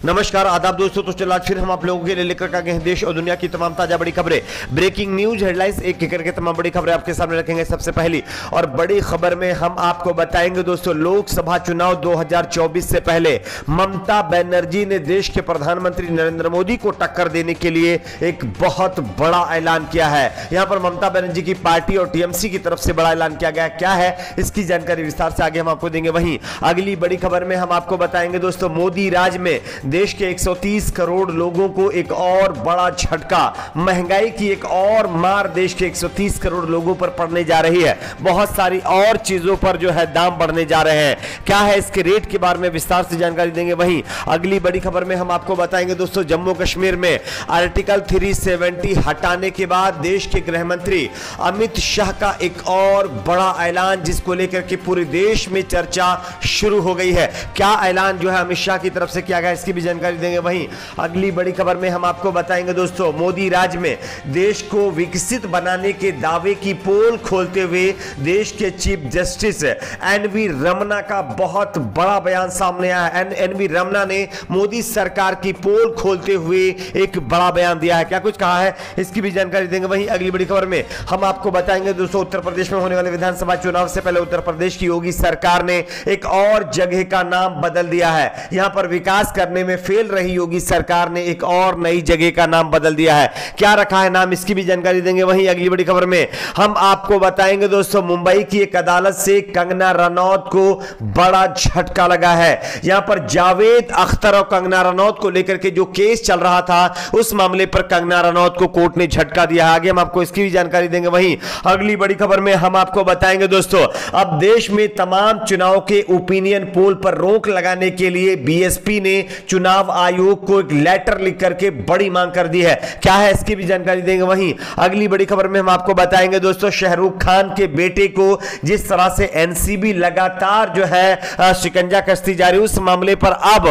नमस्कार आदाब दोस्तों। तो चलो आज फिर हम आप लोगों के लिए लेकर आ गए हैं देश और दुनिया की तमाम ताजा बड़ी खबरें, ब्रेकिंग न्यूज हेडलाइंस, एक एक करके तमाम बड़ी खबरें आपके सामने रखेंगे। सबसे पहली और बड़ी खबर में हम आपको बताएंगे दोस्तों, लोकसभा चुनाव 2024 से पहले ममता बनर्जी ने देश के प्रधानमंत्री नरेंद्र मोदी को टक्कर देने के लिए एक बहुत बड़ा ऐलान किया है। यहां पर ममता बनर्जी की पार्टी और टीएमसी की तरफ से बड़ा ऐलान किया गया। क्या है इसकी जानकारी विस्तार से आगे हम आपको देंगे। वहीं अगली बड़ी खबर में हम आपको बताएंगे दोस्तों, मोदी राज में देश के 130 करोड़ लोगों को एक और बड़ा झटका, महंगाई की एक और मार देश के 130 करोड़ लोगों पर पड़ने जा रही है। बहुत सारी और चीजों पर जो है दाम बढ़ने जा रहे हैं। क्या है इसके रेट के बारे में विस्तार से जानकारी देंगे। वहीं अगली बड़ी खबर में हम आपको बताएंगे दोस्तों, जम्मू कश्मीर में आर्टिकल 370 हटाने के बाद देश के गृह मंत्री अमित शाह का एक और बड़ा ऐलान, जिसको लेकर के पूरे देश में चर्चा शुरू हो गई है। क्या ऐलान जो है अमित शाह की तरफ से किया गया, इसकी भी जानकारी देंगे। वहीं अगली बड़ी खबर में हम आपको बताएंगे दोस्तों, मोदी राज में देश को विकसित बनाने के दावे की पोल खोलते हुए देश के चीफ जस्टिस एनवी रमना का बहुत बड़ा बयान सामने आया है। एनवी रमना ने मोदी सरकार की पोल खोलते हुए एक बड़ा बयान दिया है। क्या कुछ कहा है इसकी भी जानकारी देंगे। वहीं अगली बड़ी खबर में हम आपको बताएंगे दोस्तों, उत्तर प्रदेश में होने वाले विधानसभा चुनाव से पहले उत्तर प्रदेश की योगी सरकार ने एक और जगह का नाम बदल दिया है। यहां पर विकास करने में फेल रही योगी सरकार ने एक और नई जगह का नाम बदल दिया है। क्या रखा है नाम, इसकी भी जानकारी देंगे। वहीं अगली बड़ी खबर में हम आपको बताएंगे दोस्तों, मुंबई की एक अदालत से कंगना रनौत को बड़ा झटका लगा है। यहां पर जावेद अख्तर और कंगना रनौत को लेकर के जो केस चल रहा था, उस मामले पर कंगना रनौत को कोर्ट ने झटका दिया है। आगे हम आपको इसकी भी जानकारी देंगे। वहीं अगली बड़ी खबर में हम आपको बताएंगे दोस्तों, अब देश में तमाम चुनाव के ओपिनियन पोल पर रोक लगाने के लिए बीएसपी ने चुनाव आयोग को एक लेटर लिख करके बड़ी मांग कर दी है। क्या है इसकी भी जानकारी देंगे। वहीं अगली बड़ी खबर में हम आपको बताएंगे दोस्तों, शाहरुख खान के बेटे को जिस तरह से एनसीबी लगातार जो है शिकंजा कसती जा रही है, उस मामले पर अब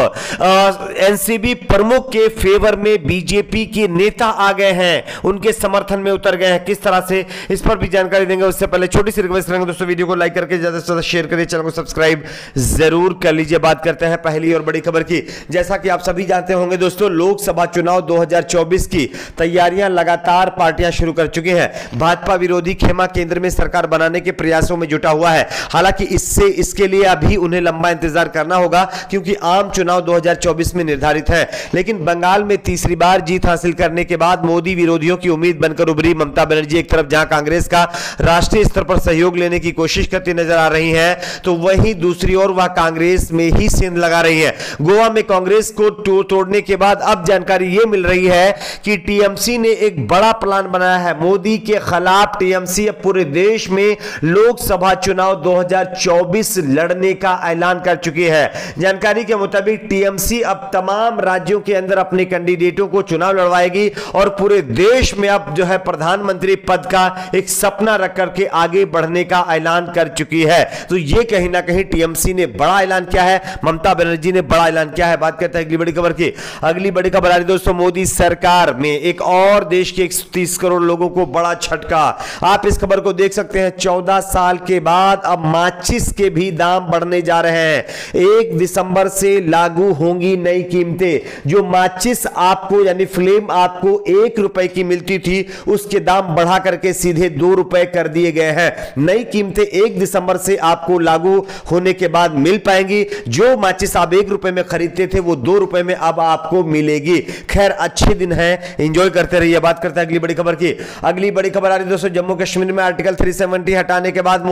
एनसीबी प्रमुख के फेवर में बीजेपी के नेता आ गए हैं, उनके समर्थन में उतर गए हैं। किस तरह से, इस पर भी जानकारी देंगे। उससे पहले छोटी सी रिक्वेस्ट करेंगे दोस्तों, वीडियो को लाइक करके ज्यादा से ज्यादा शेयर करिए, चैनल को सब्सक्राइब जरूर कर लीजिए। बात करते हैं पहली और बड़ी खबर की। जैसा कि आप सभी जानते होंगे दोस्तों, लोकसभा चुनाव 2024 की तैयारियां लगातार पार्टियां शुरू कर चुकी हैं। भाजपा विरोधी खेमा केंद्र में सरकार बनाने के प्रयासों में जुटा हुआ है। हालांकि इसके लिए अभी उन्हें लंबा इंतजार करना होगा, क्योंकि आम चुनाव 2024 में निर्धारित है। लेकिन बंगाल में तीसरी बार जीत हासिल करने के बाद मोदी विरोधियों की उम्मीद बनकर उभरी ममता बनर्जी एक तरफ जहां कांग्रेस का राष्ट्रीय स्तर पर सहयोग लेने की कोशिश करती नजर आ रही है, तो वहीं दूसरी ओर वह कांग्रेस में ही सेंध लगा रही है। गोवा में कांग्रेस को तोड़ने के बाद अब जानकारी यह मिल रही है कि टीएमसी ने एक बड़ा प्लान बनाया है। मोदी के खिलाफ टीएमसी अब पूरे देश में लोकसभा चुनाव 2024 लड़ने का ऐलान कर चुकी है। जानकारी के मुताबिक टीएमसी अब तमाम राज्यों के अंदर अपने कैंडिडेटों को चुनाव लड़वाएगी और पूरे देश में अब जो है प्रधानमंत्री पद का एक सपना रख करके आगे बढ़ने का ऐलान कर चुकी है। तो यह कहीं ना कहीं टीएमसी ने बड़ा ऐलान किया है, ममता बनर्जी ने बड़ा ऐलान किया है। बात करते हैं अगली बड़ी खबर की। अगली बड़ी खबर आ रही दोस्तों, मोदी सरकार में एक और देश के 130 करोड़ लोगों को बड़ा झटका। आप इस खबर को देख सकते हैं, 14 साल के बाद अब माचिस के भी दाम बढ़ने जा रहे हैं। 1 दिसंबर से लागू होंगी नई कीमतें। जो माचिस आपको यानी फ्लेम आपको 1 रुपए की मिलती थी, उसके दाम बढ़ा करके सीधे 2 रुपए कर दिए गए हैं। नई कीमतें 1 दिसंबर से आपको लागू होने के बाद मिल पाएंगी। जो माचिस आप 1 रुपए में खरीदते थे, वो 2 रुपए में अब आपको मिलेगी। खैर अच्छे दिन है, एंजॉय करते रहिए। बात करते हैं अगली बड़ी खबर की। अगली बड़ी खबर आ रही है दोस्तों, जम्मू कश्मीर में आर्टिकल 370 हटाने के बाद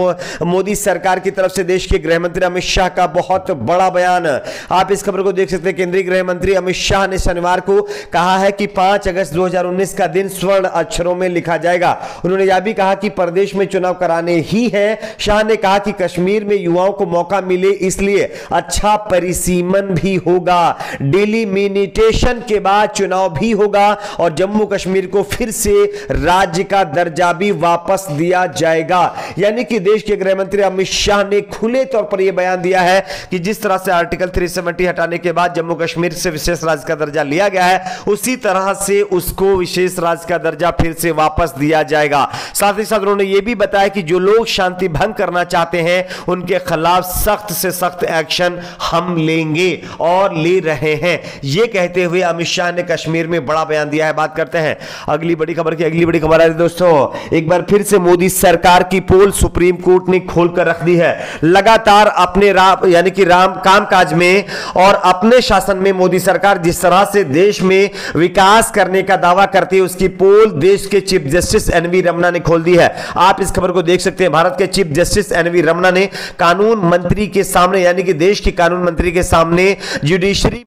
मोदी सरकार की तरफ से देश के गृह मंत्री अमित शाह का बहुत बड़ा बयान। आप इस खबर को देख सकते हैं। केंद्रीय गृह मंत्री अमित शाह ने शनिवार को कहा है कि 5 अगस्त 2019 का दिन स्वर्ण अक्षरों में लिखा जाएगा। उन्होंने यह भी कहा कि प्रदेश में चुनाव कराने ही है। शाह ने कहा कि कश्मीर में युवाओं को मौका मिले, इसलिए अच्छा परिसीमन भी होगा। डिलिमिटेशन के बाद चुनाव भी होगा और जम्मू कश्मीर को फिर से राज्य का दर्जा भी वापस दिया जाएगा। यानी कि देश के गृह मंत्री अमित शाह ने खुले तौर पर यह बयान दिया है कि जिस तरह से आर्टिकल 370 हटाने के बाद जम्मू कश्मीर से विशेष राज्य का दर्जा लिया गया है, उसी तरह से उसको विशेष राज्य का दर्जा फिर से वापस दिया जाएगा। साथ ही साथ उन्होंने यह भी बताया कि जो लोग शांति भंग करना चाहते हैं, उनके खिलाफ सख्त से सख्त एक्शन हम लेंगे और ले रहे हैं, ये कहते हुए अमित शाह ने कश्मीर में बड़ा बयान दिया है। बात करते हैं अगली बड़ी खबर की। अगली बड़ी खबर है दोस्तों, एक बार फिर से मोदी सरकार की पोल सुप्रीम कोर्ट ने खोलकर रख दी है। लगातार अपने यानी कि कामकाज में और अपने शासन में मोदी सरकार जिस तरह से देश में विकास करने का दावा करती है, उसकी पोल देश के चीफ जस्टिस एनवी रमना ने खोल दी है। आप इस खबर को देख सकते हैं। भारत के चीफ जस्टिस एनवी रमना ने कानून मंत्री के सामने यानी कि देश के कानून मंत्री के सामने जुडिशरी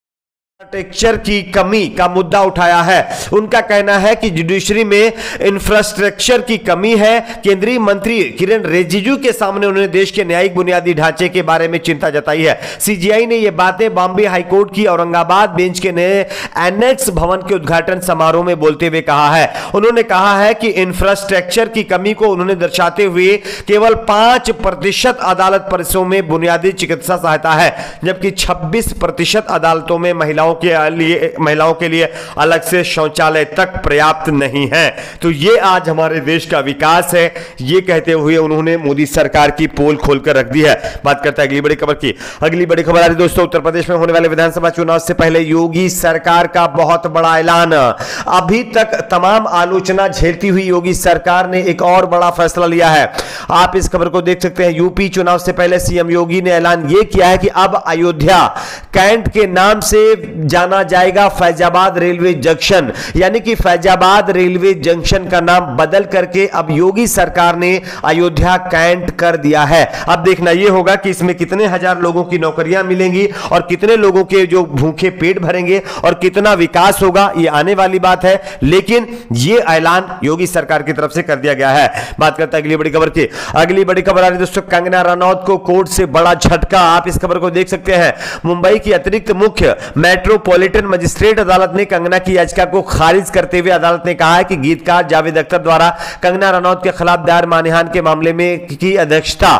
इंफ्रास्ट्रक्चर की कमी का मुद्दा उठाया है। उनका कहना है कि जुडिशरी में इंफ्रास्ट्रक्चर की कमी है। केंद्रीय मंत्री किरण रिजिजू के सामने उन्होंने देश के न्यायिक बुनियादी ढांचे के बारे में चिंता जताई है। सीजीआई ने यह बातें बॉम्बे हाईकोर्ट की औरंगाबाद बेंच के नए एनेक्स भवन के उद्घाटन समारोह में बोलते हुए कहा है। उन्होंने कहा है कि इंफ्रास्ट्रक्चर की कमी को उन्होंने दर्शाते हुए केवल 5% अदालत परिसरों में बुनियादी चिकित्सा सहायता है, जबकि 26% अदालतों में महिलाओं के लिए अलग से शौचालय तक पर्याप्त नहीं है। तो ये आज हमारे देश का विकास है, ये कहते हुए उन्होंने मोदी सरकार की पोल खोलकर रख दी है। बात करते हैं अगली बड़ी खबर की। अगली बड़ी खबर आ रही दोस्तों, उत्तर प्रदेश में होने वाले विधानसभा चुनाव से पहले योगी सरकार का बहुत बड़ा ऐलान। अभी तक तमाम आलोचना झेलती हुई योगी सरकार ने एक और बड़ा फैसला लिया है। आप इस खबर को देख सकते हैं। यूपी चुनाव से पहले सीएम योगी ने ऐलान यह किया है कि अब अयोध्या कैंट के नाम से जाना जाएगा फैजाबाद रेलवे जंक्शन, यानी कि फैजाबाद रेलवे जंक्शन का नाम बदल करके अब योगी सरकार ने अयोध्या कैंट कर दिया है। अब देखना यह होगा कि इसमें कितने हजार लोगों की नौकरियां मिलेंगी और कितने लोगों के जो भूखे पेट भरेंगे और कितना विकास होगा, यह आने वाली बात है। लेकिन यह ऐलान योगी सरकार की तरफ से कर दिया गया है। बात करते हैं अगली बड़ी खबर की। अगली बड़ी खबर आ रही दोस्तों, कंगना रनौत को कोर्ट से बड़ा झटका। आप इस खबर को देख सकते हैं। मुंबई की अतिरिक्त मुख्य मेट्रोपॉलिटन मजिस्ट्रेट अदालत ने कंगना की याचिका को खारिज करते हुए अदालत ने कहा है कि गीतकार जावेद अख्तर द्वारा कंगना रनौत के खिलाफ दायर मानहानि के मामले में की अध्यक्षता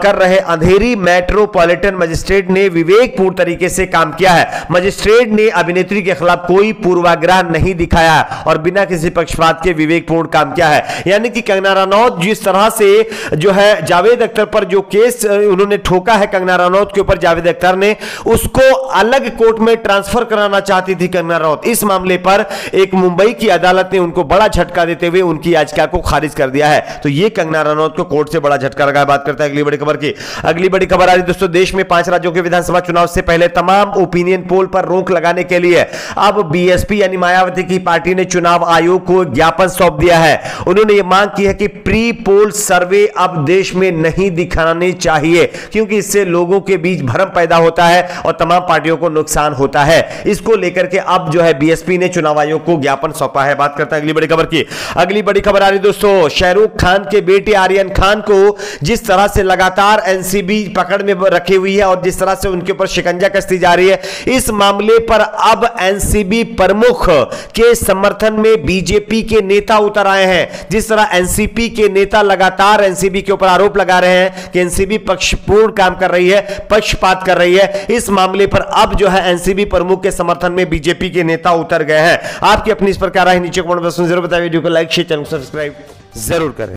कर रहे अंधेरी मेट्रोपॉलिटन मजिस्ट्रेट ने विवेकपूर्ण तरीके से काम किया है। मजिस्ट्रेट ने अभिनेत्री के खिलाफ कोई पूर्वाग्रह नहीं दिखाया और बिना किसी पक्षपात के विवेकपूर्ण काम किया है। यानी कि कंगना रनौत जिस तरह से जो है जावेद अख्तर पर जो केस उन्होंने ठोका है कंगना रनौत के ऊपर जावेद अख्तर ने, उसको अलग कोर्ट में ट्रांसफर कराना चाहती थी कंगना रनौत। इस मामले पर एक मुंबई की अदालत ने उनको बड़ा झटका देते हुए उनकी याचिका को खारिज कर दिया है। तो यह कंगना रनौत को कोर्ट से बड़ा झटका लगा है। बात करते हैं अगली बड़ी खबर की। अगली बड़ी खबर आ रही दोस्तों, देश में 5 राज्यों के विधानसभा चुनाव से पहले तमाम ओपिनियन पोल पर रोक लगाने के लिए अब बीएसपी यानी मायावती की पार्टी ने चुनाव आयोग को ज्ञापन सौंप दिया है। उन्होंने यह मांग की है कि प्री पोल सर्वे अब देश में नहीं दिखाने चाहिए, क्योंकि इससे लोगों के बीच भ्रम पैदा होता है और तमाम पार्टियों को नुकसान होता है। इसको लेकर के अब जो है बीएसपी ने चुनाव आयोग को ज्ञापन सौंपा है। बात करते हैं अगली बड़ी खबर की। अगली बड़ी खबर आ रही दोस्तों, शाहरुख खान के बेटे आर्यन खान को जिस तरह से लगातार एनसीबी पकड़ में रखी हुई है और जिस तरह से उनके ऊपर शिकंजा कसती जा रही है, इस मामले पर अब एनसीबी प्रमुख के समर्थन में बीजेपी के नेता उतर आए हैं। जिस तरह एनसीपी के नेता लगातार एनसीबी के ऊपर आरोप लगा रहे हैं कि एनसीबी पक्षपूर्ण काम कर रही है, पक्षपात कर रही है, इस मामले पर अब जो है एनसीबी प्रमुख के समर्थन में बीजेपी के नेता उतर गए हैं। आपकी अपनी इस पर क्या राय नीचे कमेंट बॉक्स में जरूर बताइए। वीडियो को लाइक शेयर चैनल सब्सक्राइब जरूर करें।